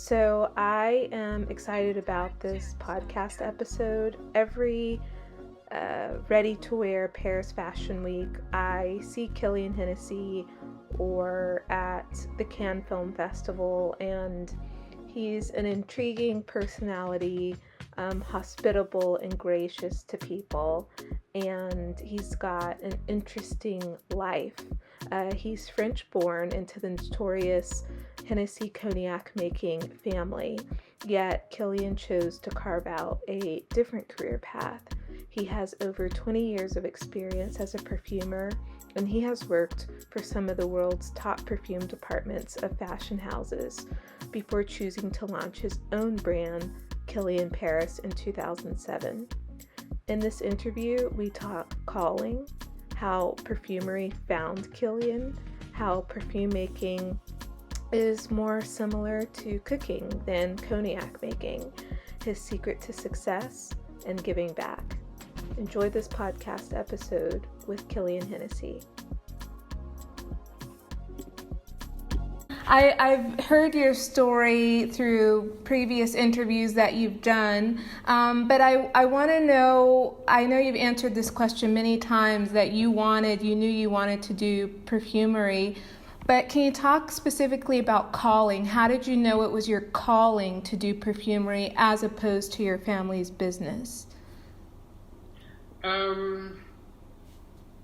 So I am excited about this podcast episode. Every ready-to-wear Paris Fashion Week, I see Kilian Hennessy or at the Cannes Film Festival, and he's an intriguing personality, hospitable and gracious to people, and he's got an interesting life. He's French-born into the notorious Hennessy cognac-making family, yet Kilian chose to carve out a different career path. He has over 20 years of experience as a perfumer, and he has worked for some of the world's top perfume departments of fashion houses before choosing to launch his own brand, Kilian Paris, in 2007. In this interview, we talk calling, how perfumery found Kilian, how perfume making is more similar to cooking than cognac making, his secret to success, and giving back. Enjoy this podcast episode with Kilian Hennessy. I've heard your story through previous interviews that you've done, but I want to know, I know you've answered this question many times, that you knew you wanted to do perfumery, but can you talk specifically about calling? How did you know it was your calling to do perfumery as opposed to your family's business?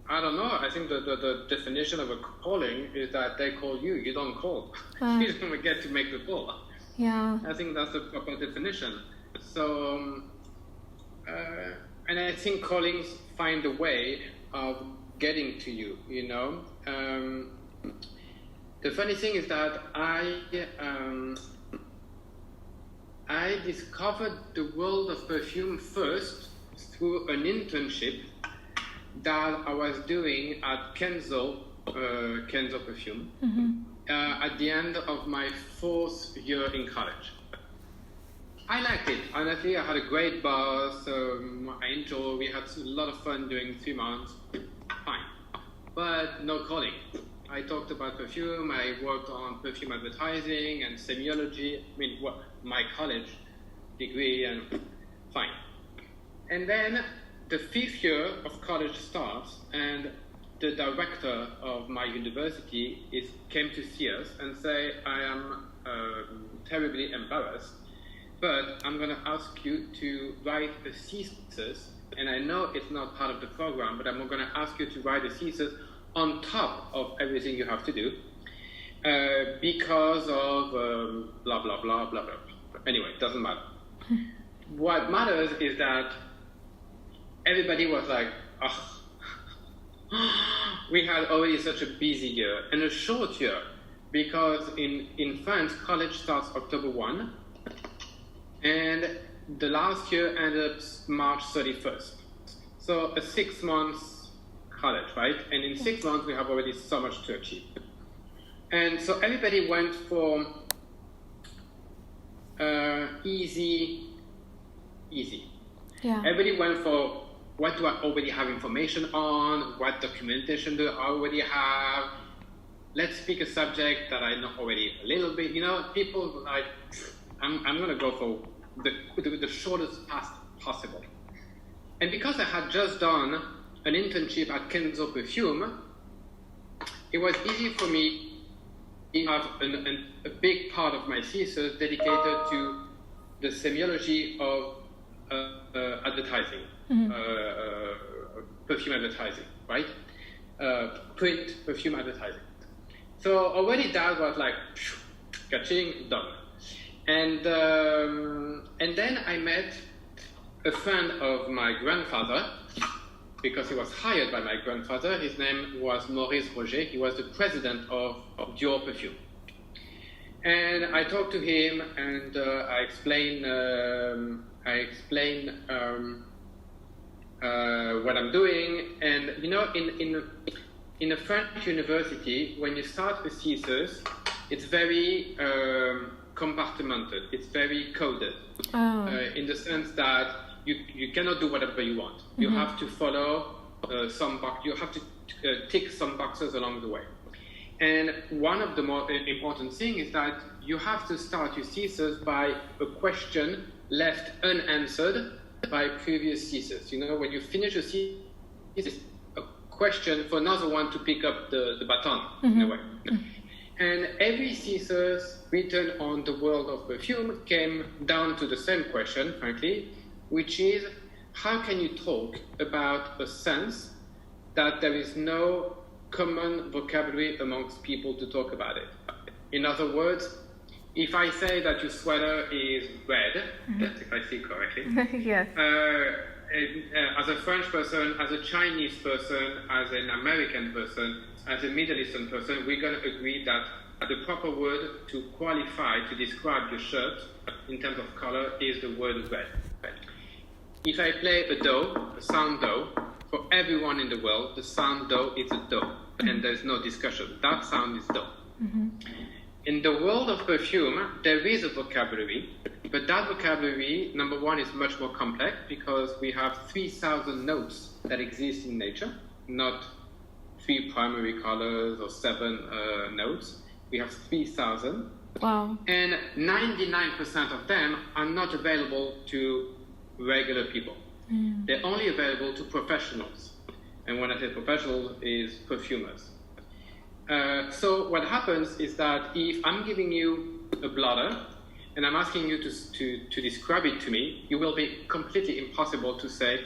I don't know. I think the definition of a calling is that they call you, you don't call. You don't get to make the call. Yeah. I think that's the proper definition. So, and I think callings find a way of getting to you, you know. The funny thing is that I discovered the world of perfume first through an internship that I was doing at Kenzo Perfume at the end of my 4th year in college. I liked it. Honestly, I had a great boss. I enjoyed. We had a lot of fun during 3 months. Fine, but no calling. I talked about perfume. I worked on perfume advertising and semiology. I mean, my college degree, and fine. And then the 5th year of college starts, and the director of my university came to see us and say, I am terribly embarrassed, but I'm going to ask you to write a thesis, and I know it's not part of the program, but I'm going to ask you to write a thesis on top of everything you have to do, because of blah, blah, blah, blah, blah. Anyway, it doesn't matter. What matters is that everybody was like, oh, we had already such a busy year and a short year, because in France, college starts October 1, and the last year ended up March 31st. So a 6 months college, right? And in 6 months, we have already so much to achieve. And so everybody went for easy. Yeah. Everybody went for, what do I already have information on? What documentation do I already have? Let's pick a subject that I know already a little bit. You know, people like, I'm going to go for the shortest path possible. And because I had just done an internship at Kenzo Perfume, it was easy for me to have a big part of my thesis dedicated to the semiology of advertising. Perfume advertising, right? Print perfume advertising. So already that was like, catching, done. And then I met a friend of my grandfather, because he was hired by my grandfather. His name was Maurice Roger. He was the president of Dior Perfume. And I talked to him, and I explained what I'm doing. And you know, in a French university, when you start a thesis, it's very compartmented. It's very coded, in the sense that you cannot do whatever you want. You have to follow you have to tick some boxes along the way. And one of the more important things is that you have to start your thesis by a question left unanswered by previous thesis. You know, when you finish a thesis, a question for another one to pick up the baton, in a way. And every thesis written on the world of perfume came down to the same question, frankly, which is, how can you talk about a sense that there is no common vocabulary amongst people to talk about it? In other words, if I say that your sweater is red, that's if I see correctly, Yes. As a French person, as a Chinese person, as an American person, as a Middle Eastern person, we're going to agree that the proper word to qualify, to describe your shirt in terms of color is the word red. If I play a do, a sound do, for everyone in the world, the sound do is a do, and there's no discussion. That sound is do. In the world of perfume, there is a vocabulary, but that vocabulary, number one, is much more complex because we have 3,000 notes that exist in nature, not 3 primary colors or 7 notes. We have 3,000. Wow. And 99% of them are not available to regular people. They're only available to professionals. And when I say professionals, is perfumers. So what happens is that if I'm giving you a blotter and I'm asking you to describe it to me, it will be completely impossible to say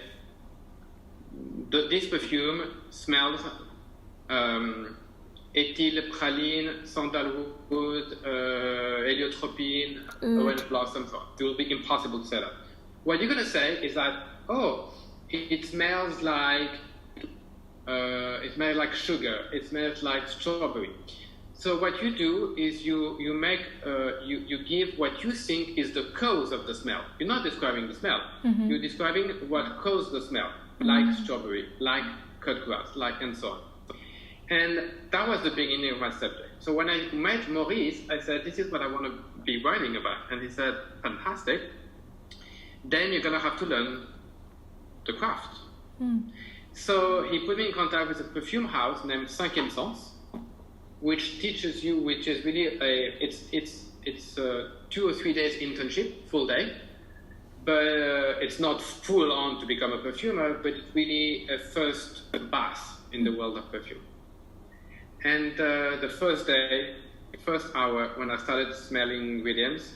this perfume smells ethyl praline, sandalwood, heliotropine, orange blossom. It will be impossible to say that. What you're going to say is that, oh, it smells like sugar. It smells like strawberry. So what you do is you give what you think is the cause of the smell. You're not describing the smell. You're describing what caused the smell, like strawberry, like cut grass, like and so on. And that was the beginning of my subject. So when I met Maurice, I said, this is what I want to be writing about. And he said, fantastic. Then you're going to have to learn the craft. So he put me in contact with a perfume house named Cinquième Sens, which teaches you, which is really it's 2 or 3 days internship, full day, but it's not full on to become a perfumer, but it's really a first bath in the world of perfume. And the first hour when I started smelling ingredients,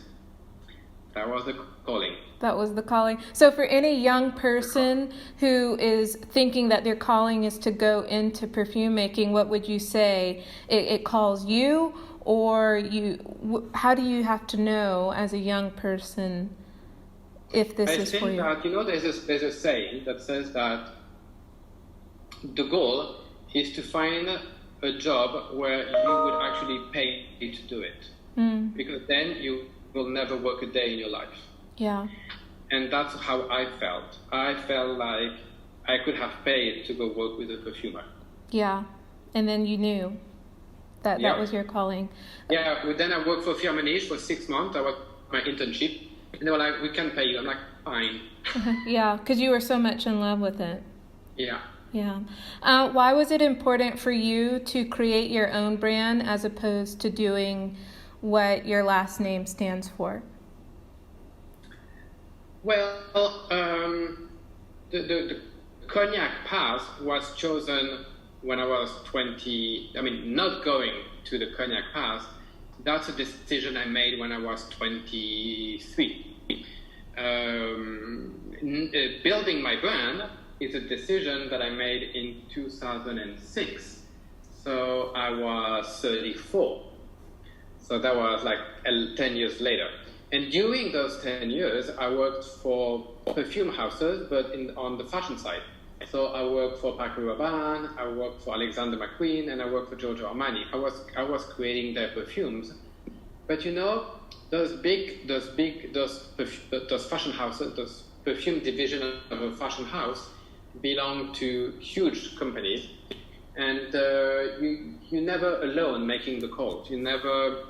that was the calling. That was the calling. So for any young person who is thinking that their calling is to go into perfume making, what would you say? It calls you, or you? How do you have to know as a young person if this is for you? I think that, there's a saying that says that the goal is to find a job where you would actually pay to do it. Because then you will never work a day in your life. Yeah. And that's how I felt. I felt like I could have paid to go work with a perfumer. Yeah. And then you knew that that was your calling. Yeah. But then I worked for Firmenich for 6 months. That was my internship. And they were like, we can pay you. I'm like, fine. Yeah. Because you were so much in love with it. Yeah. Yeah. Why was it important for you to create your own brand as opposed to doing what your last name stands for? Well, the cognac Paris was chosen when I was 20. I mean, not going to the cognac Paris, that's a decision I made when I was 23. Building my brand is a decision that I made in 2006. So I was 34. So that was like 10 years later. And during those 10 years, I worked for perfume houses, but on the fashion side. So I worked for Paco Rabanne, I worked for Alexander McQueen, and I worked for Giorgio Armani. I was creating their perfumes. But you know, those fashion houses, those perfume division of a fashion house belong to huge companies. And you're never alone making the calls. You're never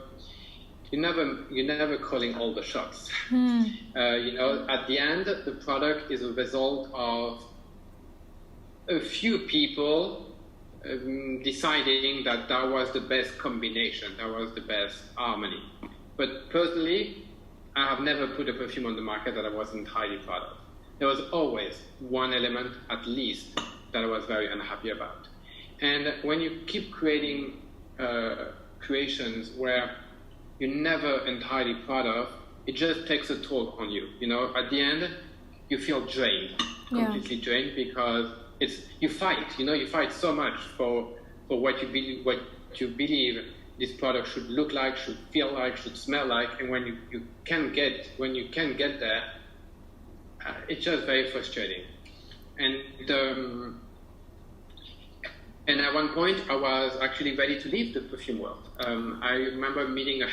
calling all the shots. At the end, the product is a result of a few people deciding that that was the best combination, that was the best harmony. But personally, I have never put a perfume on the market that I wasn't highly proud of. There was always one element, at least, that I was very unhappy about. And when you keep creating creations where you're never entirely proud of, it just takes a toll on you. You know, at the end, you feel drained, completely drained, because you fight. You know, you fight so much for what you believe this product should look like, should feel like, should smell like, and when you can't get there, it's just very frustrating. And at one point, I was actually ready to leave the perfume world. I remember meeting a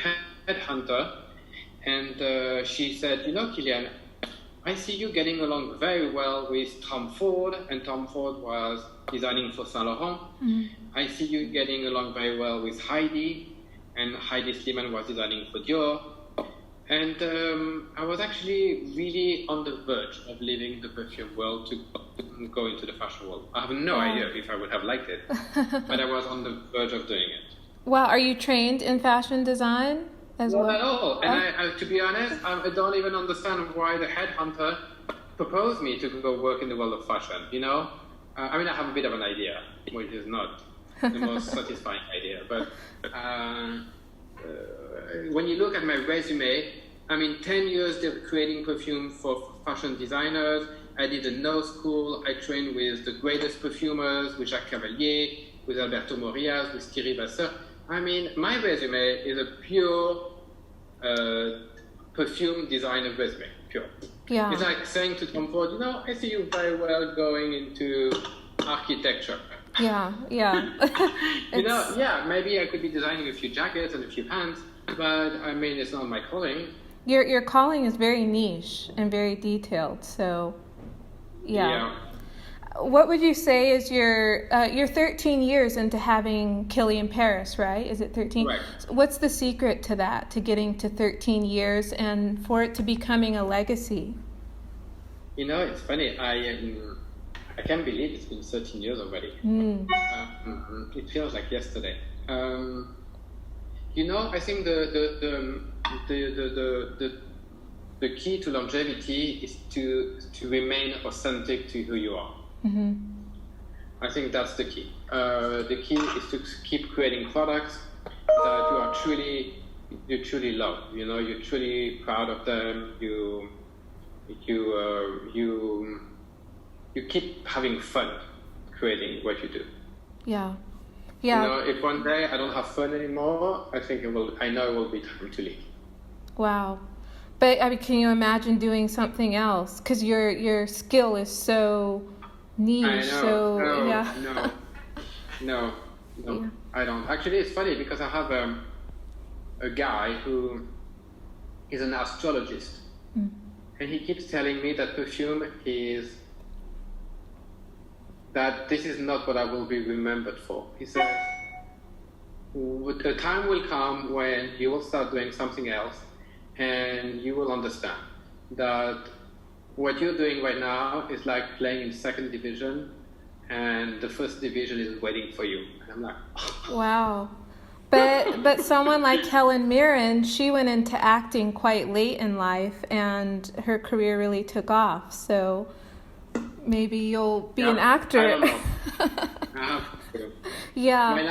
headhunter, and she said, you know, Kilian, I see you getting along very well with Tom Ford, and Tom Ford was designing for Saint Laurent. Mm-hmm. I see you getting along very well with Heidi, and Heidi Sliman was designing for Dior. And I was actually really on the verge of leaving the perfume world to go into the fashion world. I have no idea if I would have liked it, but I was on the verge of doing it. Wow, are you trained in fashion design as well? Not at all. And I, to be honest, I don't even understand why the headhunter proposed me to go work in the world of fashion, you know? I mean, I have a bit of an idea, which is not the most satisfying idea, but when you look at my resume, I mean, 10 years creating perfume for fashion designers. I did a nose school. I trained with the greatest perfumers, with Jacques Cavalier, with Alberto Morillas, with Thierry Vasseur. I mean, my resume is a pure perfume designer resume, pure. Yeah. It's like saying to Tom Ford, you know, I see you very well going into architecture. Yeah. You know, yeah, maybe I could be designing a few jackets and a few pants, but I mean, it's not my calling. Your calling is very niche and very detailed, so yeah. What would you say is you're 13 years into having Kilian Paris, right? Is it 13? Right. What's the secret to that, to getting to 13 years and for it to becoming a legacy? You know, it's funny. I can't believe it's been 13 years already. It feels like yesterday. You know, I think the key to longevity is to remain authentic to who you are. Mm-hmm. I think that's the key. The key is to keep creating products that you truly love. You know, you're truly proud of them. You keep having fun creating what you do. Yeah. You know, if one day I don't have fun anymore, I know it will be time to leave. Wow. But I mean, can you imagine doing something else? Because your skill is so niche. I know. No, yeah. I don't. Actually, it's funny because I have a guy who is an astrologist, and he keeps telling me that perfume that this is not what I will be remembered for. He says, the time will come when you will start doing something else and you will understand that what you're doing right now is like playing in second division and the first division is waiting for you. And I'm like, wow. But someone like Helen Mirren, she went into acting quite late in life and her career really took off. So maybe you'll be an actor. I don't know. I have to. Yeah. Right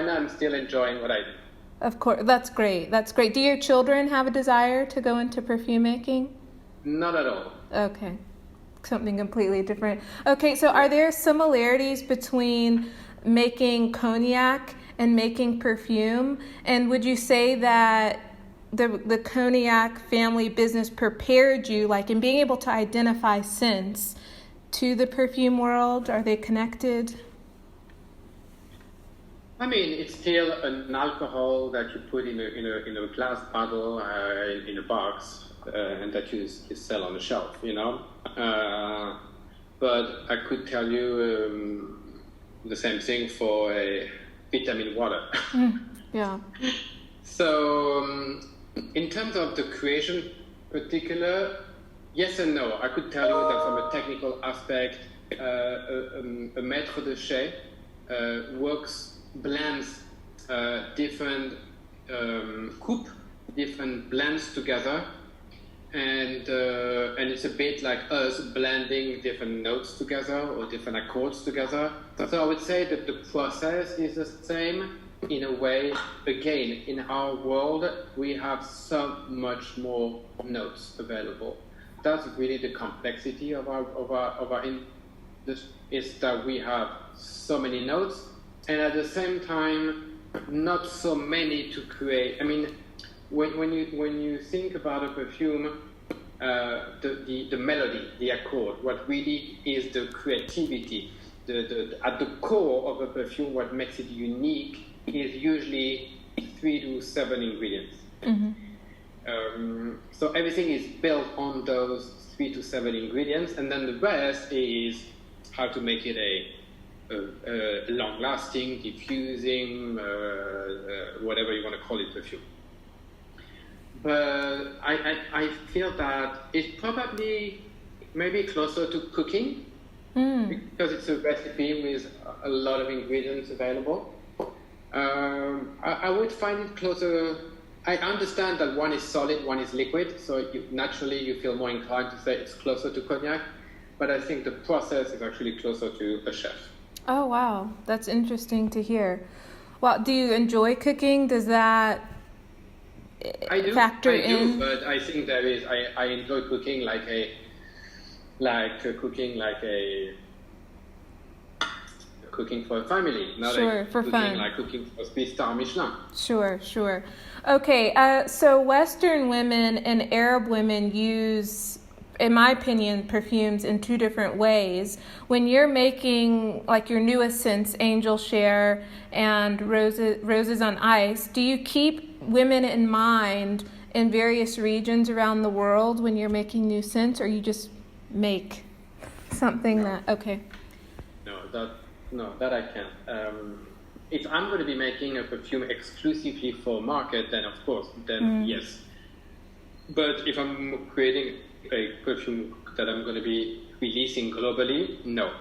now, I'm still enjoying what I do. Of course, that's great. Do your children have a desire to go into perfume making? Not at all. Okay, something completely different. Okay, so are there similarities between making cognac and making perfume? And would you say that the cognac family business prepared you, like in being able to identify scents, to the perfume world? Are they connected? I mean, it's still an alcohol that you put in a glass bottle, in a box, and that you sell on the shelf, you know. But I could tell you the same thing for a vitamin water. Yeah. So, in terms of the creation particular, yes and no. I could tell you that from a technical aspect, a maître de chai blends different coupe, different blends together, and it's a bit like us blending different notes together or different accords together. So I would say that the process is the same in a way. Again, in our world, we have so much more notes available. That's really the complexity of our industry, is that we have so many notes, and at the same time, not so many to create. I mean, when you think about a perfume, the melody, the accord, what really is the creativity, at the core of a perfume, what makes it unique is usually 3 to 7 ingredients. So everything is built on those 3 to 7 ingredients, and then the rest is how to make it a long-lasting, diffusing, whatever you want to call it, perfume. But I feel that it's probably maybe closer to cooking, because it's a recipe with a lot of ingredients available. I would find it closer. I understand that one is solid, one is liquid, so naturally you feel more inclined to say it's closer to cognac, but I think the process is actually closer to a chef. Oh, wow. That's interesting to hear. Well, do you enjoy cooking? Does that factor in? I do, but I think there is, I enjoy cooking cooking for a family, not for fun. Like cooking for 3-star Michelin. Sure. Okay, so Western women and Arab women use, in my opinion, perfumes in 2 different ways. When you're making like your newest scents, Angel Share and Roses on Ice, do you keep women in mind in various regions around the world when you're making new scents, or you just make something okay? No, that I can't. If I'm going to be making a perfume exclusively for market, then of course, yes. But if I'm creating a perfume that I'm going to be releasing globally, no.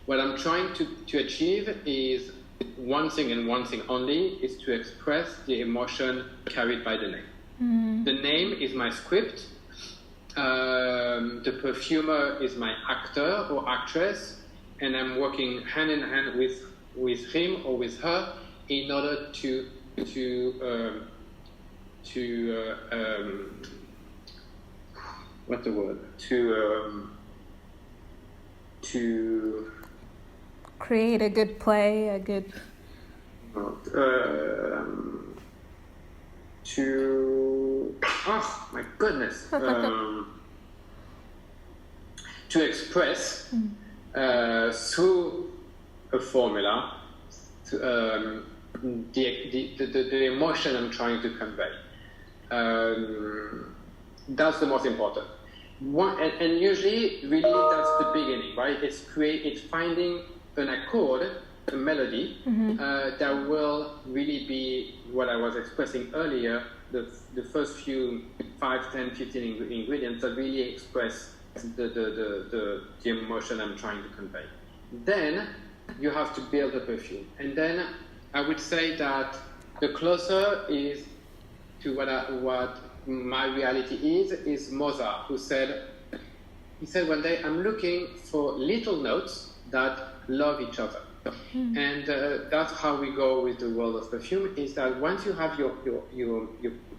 What I'm trying to achieve is one thing and one thing only, is to express the emotion carried by the name. The name is my script. The perfumer is my actor or actress, and I'm working hand in hand with him or with her in order to what's the word? To create a good play, a good. Oh my goodness. To express through a formula the emotion I'm trying to convey. That's the most important. And usually, really, that's the beginning, right? It's finding an accord, a melody, that will really be what I was expressing earlier, the first few 5, 10, 15 ingredients that really express the emotion I'm trying to convey. Then you have to build a perfume. And then I would say that the closer is to what my reality is Mozart, who said one day, I'm looking for little notes that love each other. And that's how we go with the world of perfume, is that once you have your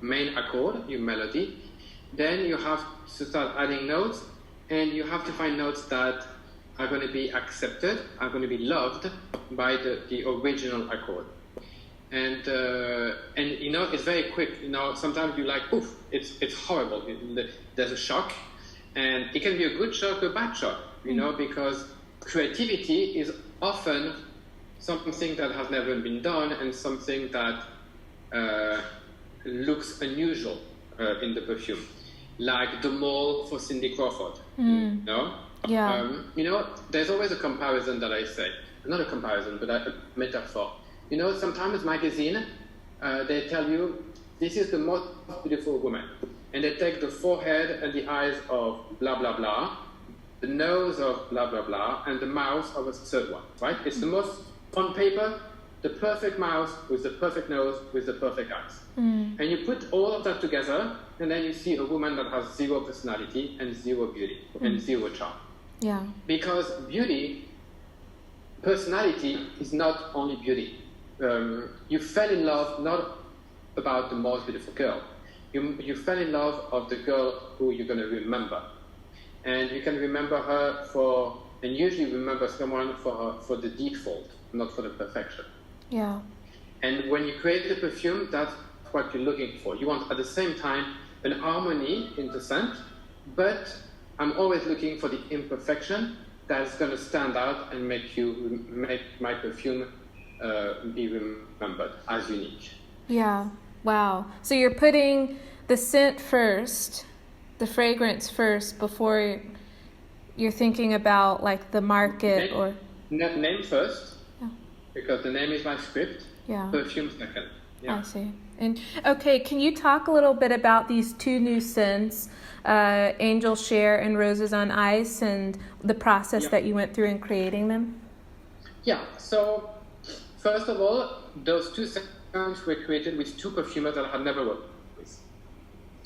main accord, your melody, then you have to start adding notes, and you have to find notes that are going to be accepted, are going to be loved by the original accord. And you know, it's very quick. You know, sometimes you're like, oof, it's horrible. There's a shock, and it can be a good shock, a bad shock. You know, because creativity is often something that has never been done and something that looks unusual in the perfume, like the mole for Cindy Crawford. You know? Yeah. You know, there's always a comparison that I say. Not a comparison, but a metaphor. You know, sometimes magazine, they tell you, this is the most beautiful woman. And they take the forehead and the eyes of blah, blah, blah, the nose of blah, blah, blah, and the mouth of a third one, right? It's the most on paper, the perfect mouth with the perfect nose with the perfect eyes. And you put all of that together, and then you see a woman that has zero personality and zero beauty and zero charm. Yeah. Because beauty, personality is not only beauty. You fell in love not about the most beautiful girl. You fell in love of the girl who you're going to remember. And you can remember her and usually remember someone for the default, not for the perfection. Yeah. And when you create the perfume, that's what you're looking for. You want at the same time an harmony in the scent, but I'm always looking for the imperfection that's going to stand out and make my perfume be remembered as unique. Yeah. Wow. So you're putting the scent first, the fragrance first, before you're thinking about like the market name first. Yeah. Because the name is my script. Yeah. Perfume second. Yeah. I see. And okay, can you talk a little bit about these two new scents, Angel Share and Roses on Ice, and the process that you went through in creating them? Yeah. So first of all, those two scents were created with two perfumers that I had never worked with,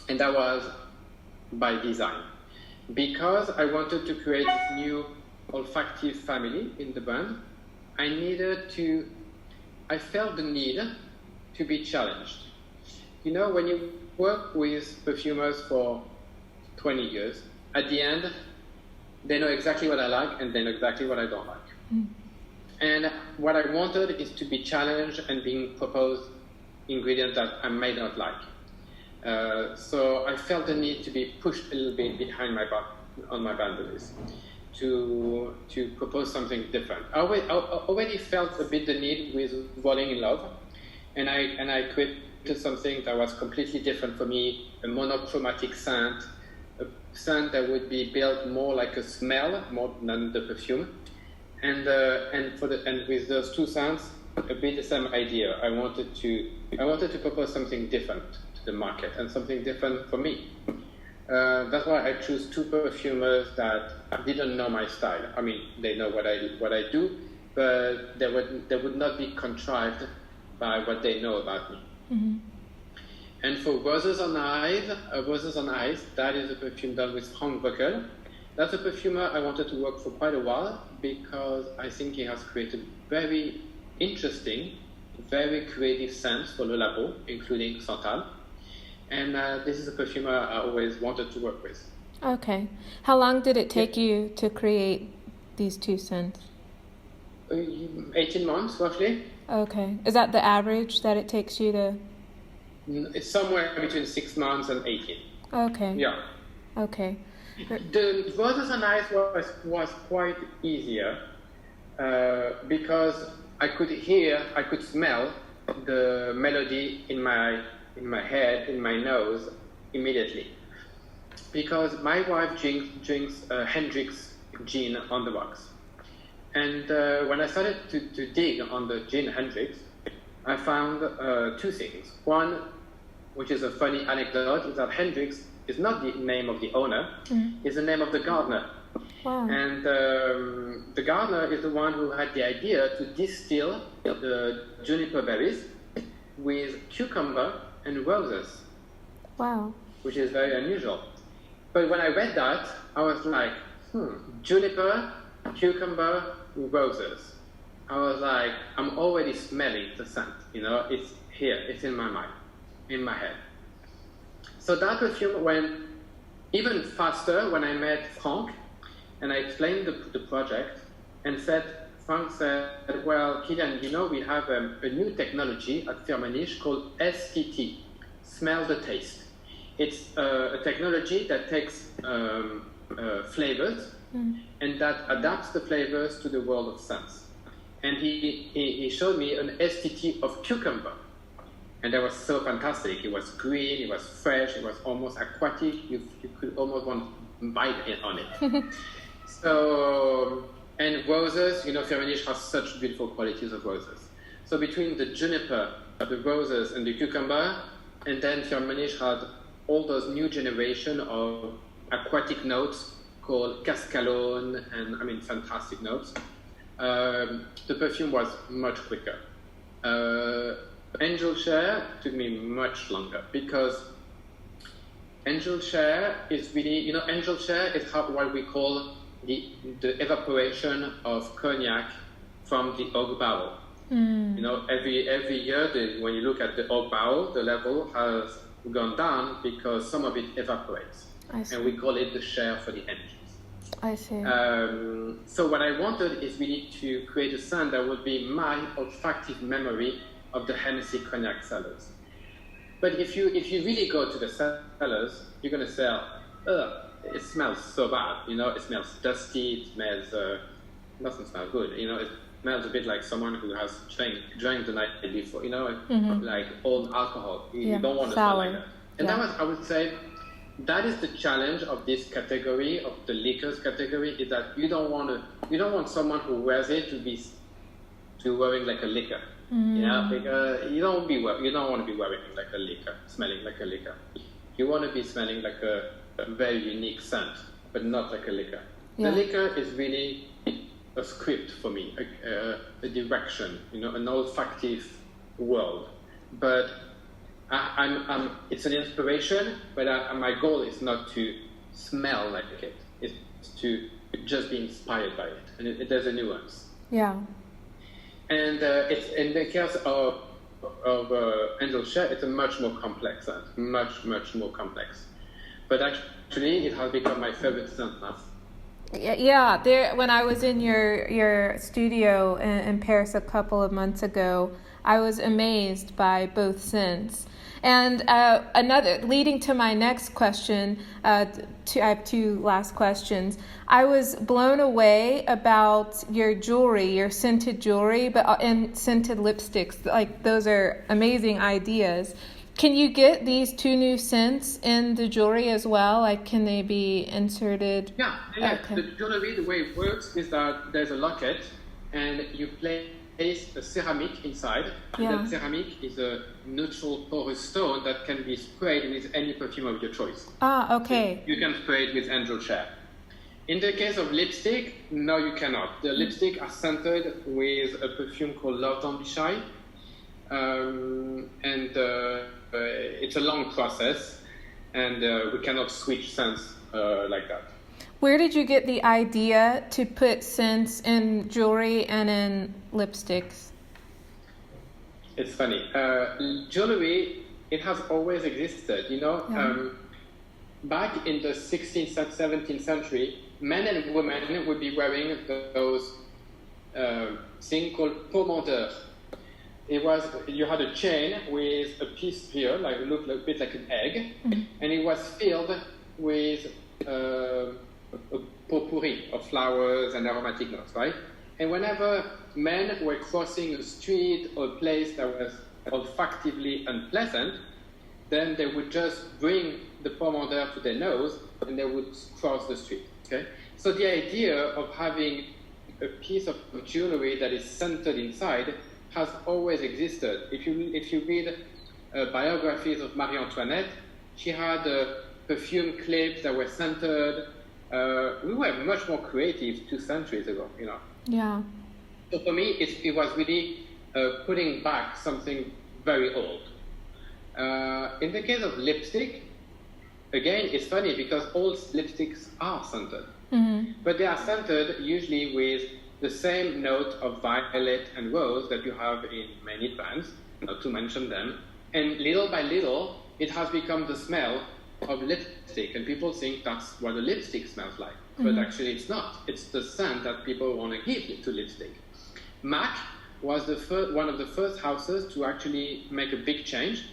and that was by design, because I wanted to create this new olfactive family in the brand. I felt the need to be challenged. You know, when you work with perfumers for 20 years, at the end, they know exactly what I like and they know exactly what I don't like. And what I wanted is to be challenged and being proposed ingredients that I may not like. So I felt the need to be pushed a little bit behind on my boundaries, to propose something different. I already felt a bit the need with Falling in Love, and I created something that was completely different for me, a monochromatic scent, a scent that would be built more like a smell more than the perfume, and with those two scents, a bit the same idea. I wanted to propose something different to the market and something different for me. That's why I choose two perfumers that didn't know my style. I mean, they know what I do, but they would not be contrived by what they know about me. Mm-hmm. And for Roses on Ice, that is a perfume done with Frank Buckel. That's a perfumer I wanted to work for quite a while because I think he has created very interesting, very creative scents for Le Labo, including Santal. And this is a perfumer I always wanted to work with. Okay. How long did it take you to create these two scents? 18 months, roughly. Okay. Is that the average that it takes you to... It's somewhere between 6 months and 18. Okay. Yeah. Okay. The Roses on Ice was quite easier because I could smell the melody in my head, in my nose, immediately. Because my wife drinks Hendrix gin on the rocks. And when I started to dig on the gin Hendrix, I found two things. One, which is a funny anecdote, is that Hendrix is not the name of the owner, it's the name of the gardener. Wow. And the gardener is the one who had the idea to distill the juniper berries with cucumber and roses. Wow. Which is very unusual. But when I read that, I was like, juniper, cucumber, roses. I was like, I'm already smelling the scent, it's here, it's in my mind, in my head. So that perfume went even faster when I met Frank, and I explained the project, and Frank said, well, Kilian, we have a new technology at Firmenich called STT, Smell the Taste. It's a technology that takes flavors and that adapts the flavors to the world of scents. And he showed me an STT of cucumber. And that was so fantastic. It was green, it was fresh, it was almost aquatic. You could almost want to bite on it. So, and roses, Firmenich has such beautiful qualities of roses. So between the juniper, the roses, and the cucumber, and then Firmenich had all those new generation of aquatic notes called cascalone, and fantastic notes. the perfume was much quicker. Angel share took me much longer because angel share is really, angel share is what we call the evaporation of cognac from the oak barrel. Every year when you look at the oak barrel, the level has gone down because some of it evaporates, and we call it the share for the angels. I see. So what I wanted is really to create a scent that would be my olfactive memory of the Hennessy cognac cellars. But if you really go to the cellars, you're going to say, it smells so bad. It smells dusty. It doesn't smell good. It smells a bit like someone who has drank the night before. Like old alcohol. You don't want to smell like that. And that was, I would say, that is the challenge of this category, of the liquors category, is that you don't want someone who wears it to wearing like a liquor. Because you don't want to be wearing like a liquor, smelling like a liquor. You want to be smelling like a very unique scent, but not like a liquor. The liquor is really a script for me, a direction, an olfactive world. But it's an inspiration, but my goal is not to smell like it. It's to just be inspired by it, and there's a nuance. Yeah. And it's in the case of Angel Share, it's a much more complex scent, much more complex. But actually, it has become my favorite scent now. Yeah. There, when I was in your studio in Paris a couple of months ago, I was amazed by both scents. And another, leading to my next question, I have two last questions. I was blown away about your jewelry, your scented jewelry, and scented lipsticks. Like, those are amazing ideas. Can you get these two new scents in the jewelry as well? Like, can they be inserted? Yeah. Okay. The jewelry, the way it works is that there's a locket, and you place a ceramic inside. And that ceramic is a neutral porous stone that can be sprayed with any perfume of your choice. Okay. So you can spray it with Angel Share. In the case of lipstick, no, you cannot. The lipstick are scented with a perfume called Love Don't Be Shy. It's a long process, and we cannot switch scents like that. Where did you get the idea to put scents in jewelry and in lipsticks? It's funny. Jewelry, it has always existed. Back in the 16th, 17th century, men and women would be wearing those thing called pomander. You had a chain with a piece here, like it looked a bit like an egg, and it was filled with a potpourri of flowers and aromatic notes, right? And whenever men were crossing a street or a place that was olfactively unpleasant, then they would just bring the pomander to their nose and they would cross the street, okay? So the idea of having a piece of jewelry that is scented inside has always existed. If you read biographies of Marie Antoinette, she had perfume clips that were scented. We were much more creative 2 centuries ago, Yeah. So for me, it was really putting back something very old. In the case of lipstick, again, it's funny because all lipsticks are scented. But they are scented usually with the same note of violet and rose that you have in many brands, not to mention them. And little by little, it has become the smell of lipstick, and people think that's what a lipstick smells like. But actually it's not. It's the scent that people want to give to lipstick. MAC was one of the first houses to actually make a big change,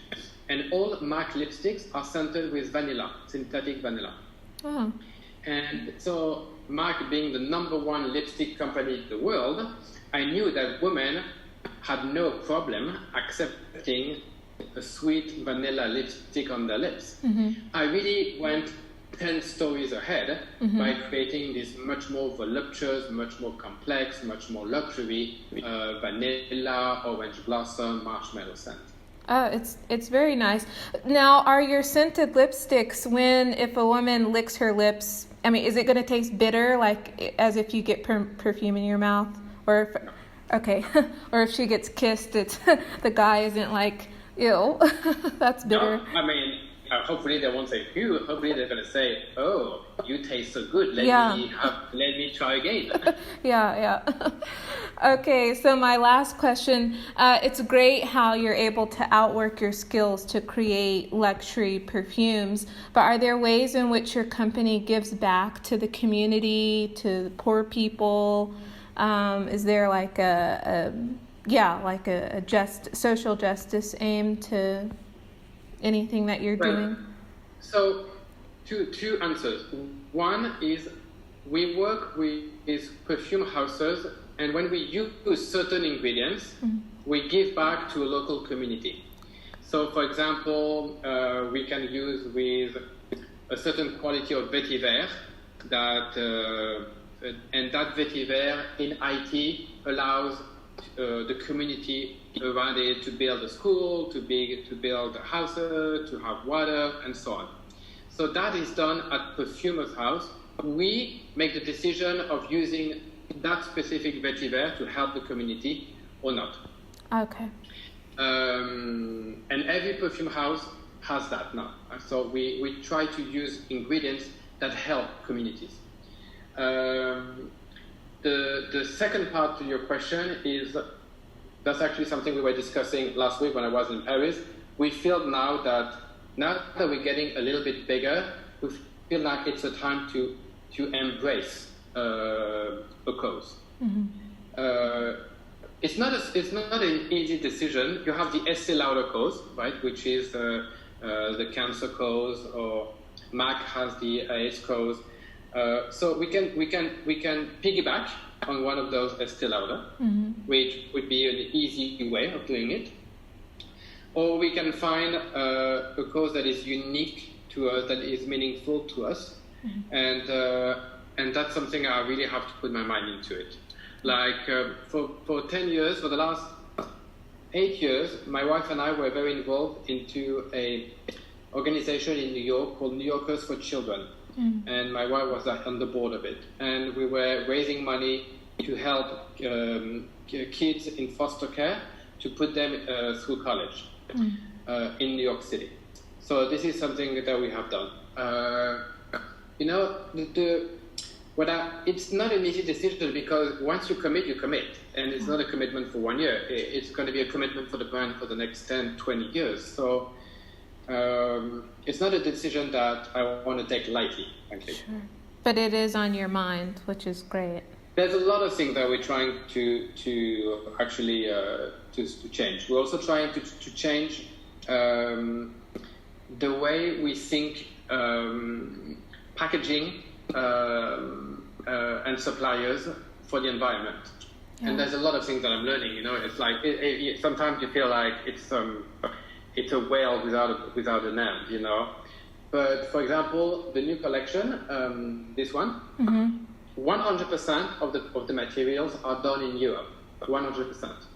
and all MAC lipsticks are scented with vanilla, synthetic vanilla. Oh. And so MAC being the #1 lipstick company in the world, I knew that women had no problem accepting a sweet vanilla lipstick on their lips. I really went 10 stories ahead by creating this much more voluptuous, much more complex, much more luxury vanilla, orange blossom, marshmallow scent. It's very nice. Now, are your scented lipsticks, if a woman licks her lips, is it going to taste bitter, like as if you get perfume in your mouth? Or if, okay, or if she gets kissed, it's the guy isn't like, ew, that's bitter. No, I mean, hopefully they won't say ew. Hopefully they're gonna say, "Oh, you taste so good. Let me try again." Yeah. Okay, so my last question. It's great how you're able to outwork your skills to create luxury perfumes, but are there ways in which your company gives back to the community, to poor people? Is there like a social justice aim to anything that you're doing? So, two answers. One is we work with perfume houses, and when we use certain ingredients, we give back to a local community. So, for example, we can use with a certain quality of vetiver and that vetiver in Haiti allows the community around it to build a school, to build houses, to have water, and so on. So that is done at Perfumer's house. We make the decision of using that specific vetiver to help the community or not. Okay. And every perfume house has that now. So we try to use ingredients that help communities. The second part to your question is, that's actually something we were discussing last week when I was in Paris. We feel now that we're getting a little bit bigger, we feel like it's a time to embrace a cause. It's not an easy decision. You have the Estée Lauder cause, right, which is the cancer cause, or MAC has the AIDS cause. So we can piggyback on one of those Estée Lauder, which would be an easy way of doing it. Or we can find a cause that is unique to us, that is meaningful to us, and that's something I really have to put my mind into it. Like for 10 years, for the last 8 years, my wife and I were very involved into a organization in New York called New Yorkers for Children. And my wife was on the board of it. And we were raising money to help kids in foster care to put them through college in New York City. So this is something that we have done. It's not an easy decision, because once you commit, you commit. And it's not a commitment for 1 year. It's going to be a commitment for the brand for the next 10, 20 years. So it's not a decision that I want to take lightly, I think. Sure. But it is on your mind, which is great. There's a lot of things that we're trying to actually to change. We're also trying to change the way we think packaging and suppliers for the environment. Yeah. And there's a lot of things that I'm learning. It's like sometimes you feel like it's a whale without an end, But for example, the new collection, this one, 100% of the materials are done in Europe, 100%,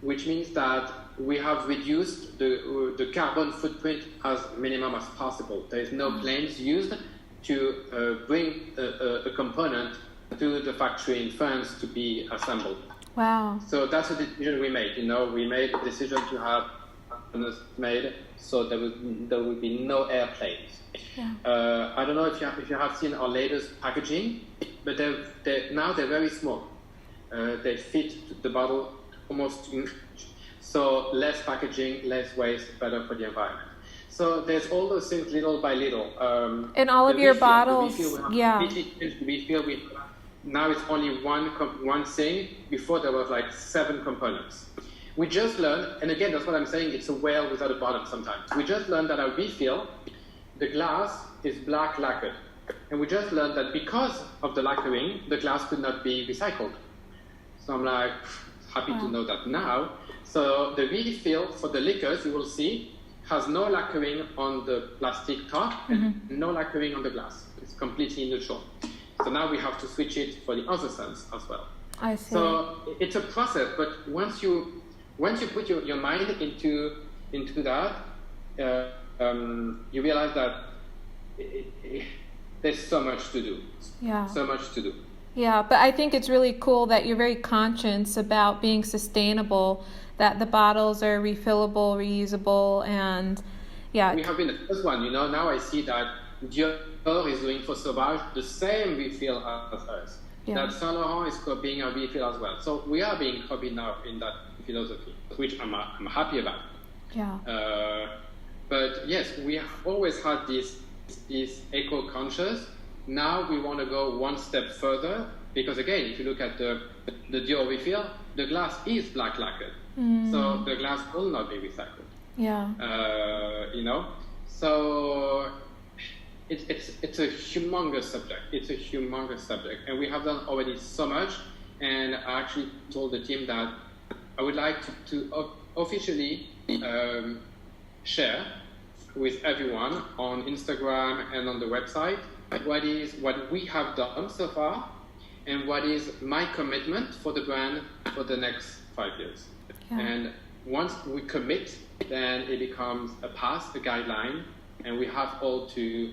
which means that we have reduced the carbon footprint as minimum as possible. There is no planes used to bring a component to the factory in France to be assembled. Wow! So that's a decision we made. We made a decision to have made so there would be no airplanes. Yeah. I don't know if you have seen our latest packaging, but now they're very small. They fit the bottle almost in, so less packaging, less waste, better for the environment. So there's all those things little by little. In all of your bottles, now it's only one thing. Before there was like 7 components. We just learned, and again, that's what I'm saying, it's a whale without a bottom sometimes. We just learned that our refill, the glass is black lacquered. And we just learned that because of the lacquering, the glass could not be recycled. So I'm like, happy to know that now. So the refill for the liquors, you will see, has no lacquering on the plastic top and no lacquering on the glass. It's completely neutral. So now we have to switch it for the other scents as well. I see. So it's a process, but once you put your mind into that, you realize that there's so much to do. Yeah. So much to do. Yeah, but I think it's really cool that you're very conscious about being sustainable, that the bottles are refillable, reusable, and yeah. We have been the first one, now I see that Dior is doing for Sauvage the same refill as us. Yeah. That Saint Laurent is copying our refill as well. So we are being copied now in that philosophy, which I'm happy about. Yeah. But yes, we have always had this eco-conscious. Now we want to go one step further because again, if you look at the Dior refill, the glass is black lacquered, so the glass will not be recycled. Yeah. So it's a humongous subject. It's a humongous subject, and we have done already so much. And I actually told the team that I would like to officially share with everyone on Instagram and on the website what we have done so far and what is my commitment for the brand for the next 5 years. Yeah. And once we commit, then it becomes a path, a guideline, and we have all to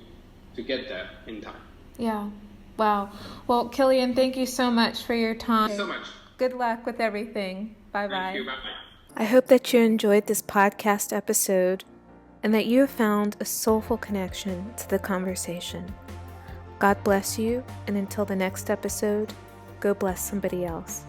get there in time. Yeah. Wow. Well, Kilian, thank you so much for your time. Thank you so much. Good luck with everything. Bye-bye. Thank you. Bye-bye. I hope that you enjoyed this podcast episode and that you have found a soulful connection to the conversation. God bless you, and until the next episode, go bless somebody else.